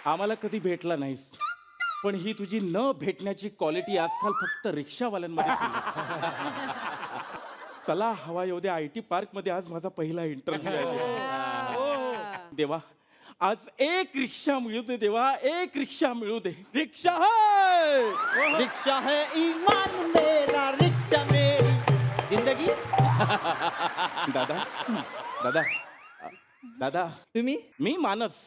आम्हाला कधी भेटला नाहीस, पण ही तुझी न भेटण्याची क्वालिटी आजकाल फक्त रिक्षावाल्यांमध्ये आहे. चला हवा येऊ दे IT पार्क मध्ये आज माझा पहिला इंटरव्ह्यू आहे. देवा आज एक रिक्षा मिळू दे देवा, एक रिक्षा मिळू दे. रिक्षा है, रिक्शा है ईमान मेरा, रिक्शा मेरी जिंदगी. दादा दादा दादा तुम्ही मी मानस.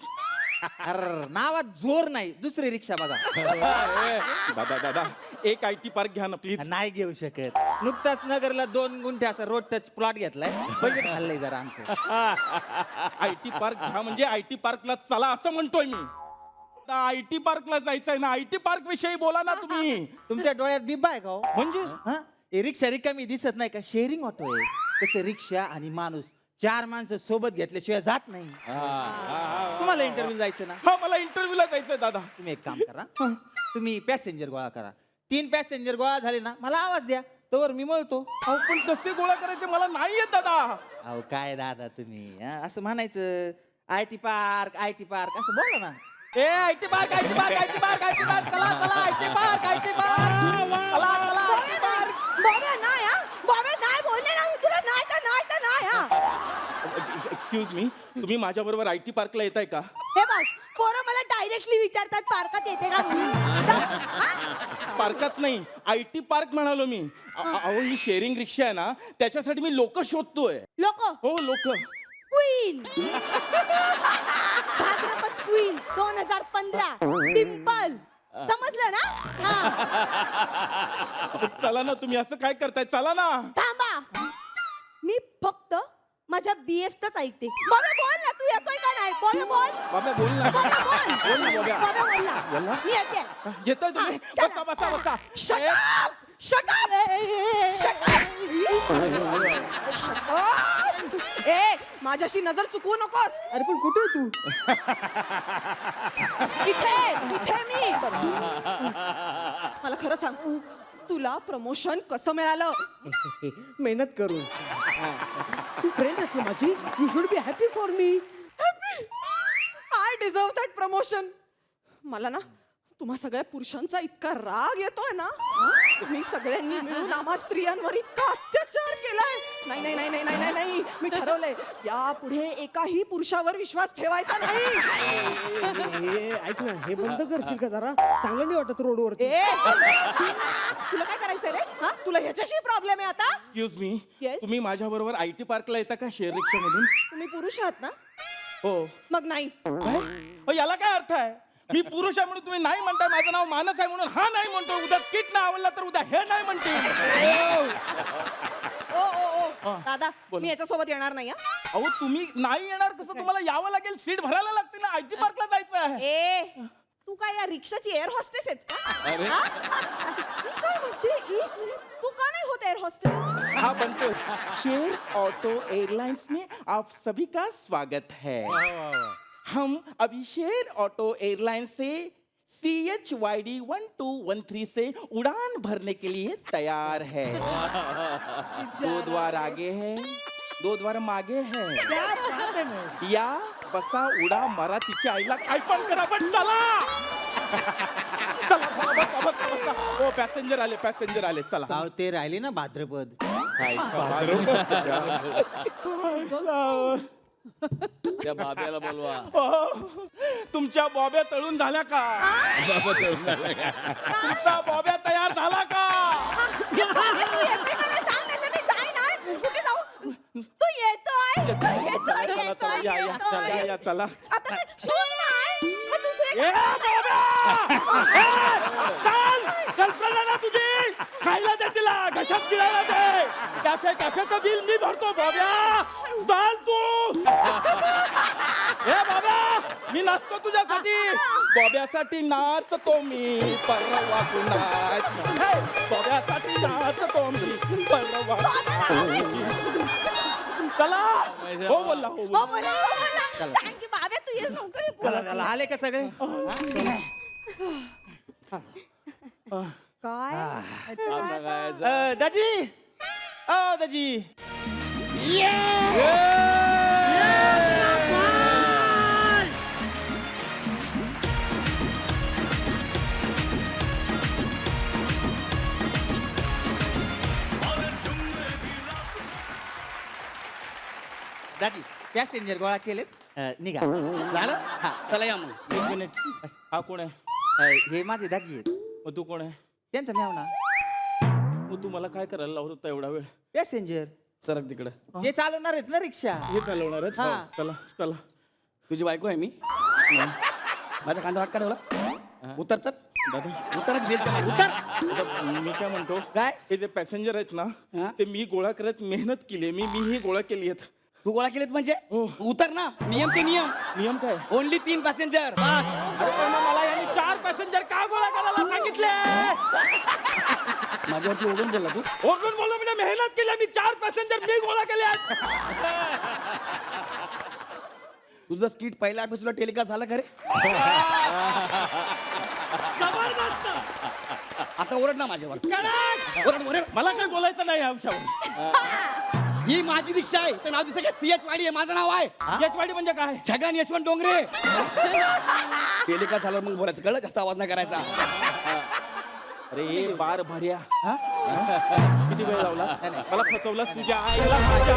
अरे नावात जोर नाही, दुसरी रिक्षा बघा. दादा दादा एक IT पार्क घ्या ना प्लीज. नाही घेऊ शकत. नुकताच नगरला 2 गुंठे असा रोड टच प्लॉट घेतलाय, बजेट खाल्लंय जरा आमचं. IT पार्क घ्या म्हणजे IT पार्कला चला असं म्हणतोय मी. IT पार्कला जायचंय ना, IT पार्क विषयी बोला ना तुम्ही. तुमच्या डोळ्यात बिब्बा आहे का हो? म्हणजे हा? हे रिक्षा रिकामी दिसत नाही का? शेअरिंग ऑटो आहे. तसं रिक्षा आणि माणूस 4 माणसं सोबत घेतल्याशिवाय जात नाही. तुम्हाला इंटरव्ह्यू जायचं ना, हा मला इंटरव्ह्यूला जायचंय दादा. तुम्ही एक काम करा, तुम्ही पॅसेंजर गोळा करा. 3 पॅसेंजर गोळा झाले ना, मला आवाज द्या, तोवर मी मळतो. अहो पण कसे गोळा करायचे मला नाही येत दादा. अहो काय दादा तुम्ही हा? असं म्हणायचं IT पार्क असं बोला ना. IT park IT park IT park IT park चला चला IT पार्क IT पार्क चला चला IT पार्क. बॉबे नाही हा, बॉबे नाही बोलले ना मी तुला, नाही तर नाही तर नाही हा. एक्सक्यूज मी, तुम्ही माझ्या बरोबर IT पार्कला येताय का? हे बघ पोरं मला डायरेक्टली विचारतात पार्कात येते का म्हणून. हा? पार्कात नाही IT पार्क म्हणालो मी. अहो ही शेअरिंग रिक्षा आहे ना, त्याच्यासाठी मी लोक शोधतोय. लोक हो लोक. क्वीन भाद्रपद क्वीन 2015 डिंपल समजलं ना. हा चला ना, तुम्ही असं काय करताय, चला ना. थांबा, मी फक्त माझ्या BFच ऐकते. बॉबे बोल ना, तू येतोय का नाही? बॉबे बोल. बाबा बोल ना. बॉबे बोल ना, बोल. बॉब्या. बॉबे बोल ना. बोल ना. मी येते. येतोय तुम्ही? हा, बसा बसा बसा. Shut up! Shut up! Shut up! ए माझ्याशी नजर चुकवू नकोस. अरे पण कुठे आहे तू? इथे इथे मी. मला खरं सांग, तुला प्रमोशन कसं मिळालं? मेहनत करून. तू फ्रेंड आहेस ना माझी, you should be happy for me. I deserve that promotion. मला ना तुम्हा सगळ्या पुरुषांचा इतका राग येतोय ना. तुम्ही सगळ्यांनी मिळून आम्हा स्त्रियांवर इतका अत्याचार केलाय. नाही नाही नाही नाही नाही नाही नाही, मी ठरवलंय यापुढे एकाही पुरुषावर विश्वास ठेवायचा नाही. ऐक ना, हे बंद करशील का जरा? चांगलं नाही वाटत रोडवरती. ए, तुला काय करायचंय रे? हा, तुला ह्याच्याशी प्रॉब्लेम आहे आता? Excuse me, Yes? तुम्ही माझ्या बरोबर IT पार्कला येता का शेअर रिक्षा मधून? तुम्ही पुरुष आहात ना? हो. मग नाही. अहो, याला काय अर्थ आहे? मी पुरुष आहे म्हणून तुम्ही नाही म्हणताय, माझं नाव मानस आहे म्हणून हा नाही म्हणतो, उद्या स्किट नाही आवडला तर उद्या हे नाही म्हणते. ओ ओ ओ दादा, बोला. मी याच्यासोबत येणार नाही. हा? अहो तुम्ही नाही येणार कसं? तुम्हाला यावं लागेल, सीट भरायला लागते ना, IT पार्कला जायचं आहे. ए, तू काय या रिक्षाची एअर हॉस्टेस आहेस का? हा? मी काय म्हणते, एक मिनिट, तू का नाही होत एअर हॉस्टेस? हाँ बनतो. शेर ऑटो एयरलाइंस में आप सभी का स्वागत है. हम अभी शेर ऑटो एयरलाइन से CHYD 1213 से उड़ान भरने के लिए तैयार है. 2 द्वार आगे है, 2 द्वार मागे है. या बसा उडा मारा तिच्या आईला काय पण करा पण चला. चला बसा बसा बसा. हो पॅसेंजर आले चला. गाव ते राहिले ना भाद्रपद. त्या बाब्याला बोलवा. तुमच्या बॉब्या तळून झाल्या का? तुमचा बॉब्या तयार झाला का? तू येतोय का नाही? सांग नाही तर मी जाईन. नाही कुठे जाऊ? तू येतोय येतोय या येतोय. चला. आता मी शूज नाही, मग दुसरे ए, बॉब्या! चल, कल्पना ना तुझी खायला दे, तिला घशात गिळायला दे. कॅफेचं बिल मी भरतो बॉब्या. चाल तू. ए बाबा, मी नाचतो तुझ्यासाठी, बॉब्यासाठी नाचतो मी, परवा तू नाच. हे, बॉब्यासाठी नाचतो मी, परवा. चला. हो बोलला हो बोलला. हो बोला हो बोला. थँक्यू बाबा, तू ये लवकर. चला चला, आले का सगळे? काय आता काय दाजी, दाजी. दादी पॅसेंजर गोळा केले निघा झालं हा. चला या मग एक मिनिट हा कोण आहे हे माझे दाजी आहेत मग तू कोण आहे त्यांचा म्याव ना मग तू मला काय करायला लावत होता एवढा वेळ पॅसेंजर सरक तिकडं हे चालवणार आहेत ना रिक्षा हे चालवणार आहेत? हा. हो, चला चला तुझी बायको आहे मी माझ्या कांदा हात काढवला उतर चल दादा उतर उतर आता मी काय म्हणतो काय? हे जे पॅसेंजर आहेत ना हा? ते मी गोळा करत मेहनत केली मी ही गोळा केली आहेत तू गोळा केलेत म्हणजे हो. उतर ना नियम ते नियम नियम काय ओनली 3 पॅसेंजर बस अरे पण मग मला यांनी 4 पॅसेंजर का गोळा करायला सांगितले माझ्यावरती ओढून बोलला तू ओरडून बोललो म्हणजे मेहनत केली मी 4 पॅसेंजर मी गोळा केले आहेत तुझं स्किट पहिल्या एपिसोडला टेलिकास्ट झालं खरे आता ओरड ना माझ्यावर ओरड ओरड मला काय बोलायचं नाही या विषयावर ही माझी दीक्षा आहे तर नाव दिसतं का CH वाडी आहे माझं नाव आहे याचवाडी म्हणजे काय छगन यशवंत डोंगरे टेलिकास्ट झाल्यावर मग बोलायचं कळलं जास्त आवाज नाही करायचा अरे बार भर्या किती वेळ लावला मला फसवलास तुझ्या आईला माझ्या